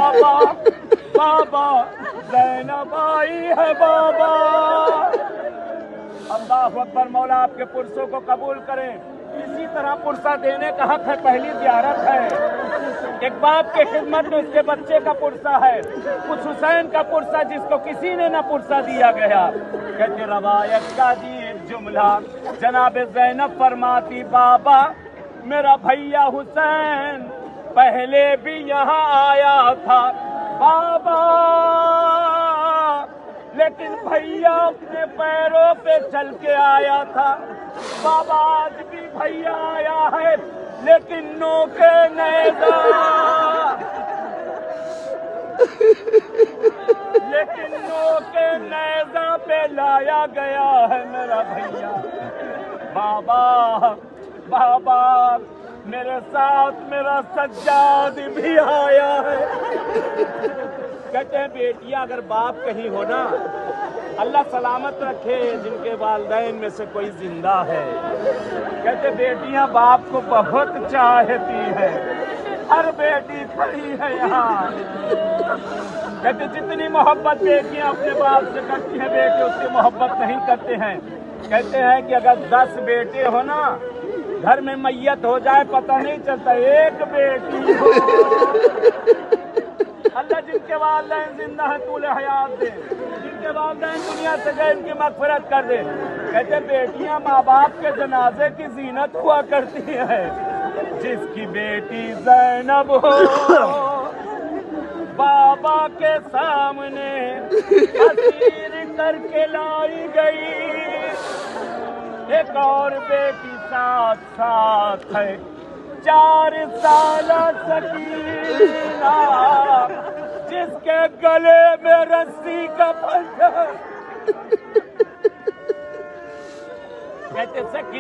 بابا بابا زینب آئی ہے بابا. اللہ اکبر. مولا آپ کے پرسوں کو قبول کریں. اسی طرح پرسہ دینے کا حق ہے. پہلی زیارت ہے. ایک باپ کے خدمت میں اس کے بچے کا پرسہ ہے. کچھ حسین کا پرسہ جس کو کسی نے نہ پرسہ دیا گیا. کہتے روایت کا عجیب جملہ جناب زینب فرماتی بابا میرا بھیا حسین پہلے بھی یہاں آیا تھا بابا، لیکن بھیا اپنے پیروں پہ چل کے آیا تھا بابا. آج بھی بھیا آیا ہے لیکن نوکے نیزہ، لیکن نوکے نیزہ پہ لایا گیا ہے میرا بھیا. بابا بابا میرے ساتھ میرا سجاد بھی آیا ہے. کہتے ہیں بیٹیاں اگر باپ کہیں ہو نا، اللہ سلامت رکھے جن کے والدین میں سے کوئی زندہ ہے، کہتے بیٹیاں باپ کو بہت چاہتی ہے. ہر بیٹی کھڑی ہے یہاں. کہتے جتنی محبت بیٹیاں اپنے باپ سے کرتی ہیں بیٹے اس سے محبت نہیں کرتے ہیں. کہتے ہیں کہ اگر 10 بیٹے ہو نا، گھر میں میت ہو جائے پتہ نہیں چلتا، ایک بیٹی ہو. اللہ جن کے والدین زندہ ہیں طول حیات دے، جن کے والدین دنیا سے گئے ان کی مغفرت کر دے. کہتے بیٹیاں ماں باپ کے جنازے کی زینت ہوا کرتی ہیں. جس کی بیٹی زینب ہو بابا کے سامنے اسیر کر کے لائی گئی. ایک اور بیٹی ساتھ ساتھ ہے 4 سالہ سکینہ، جس کے گلے میں رسی کا پھندا. کہتے سکینہ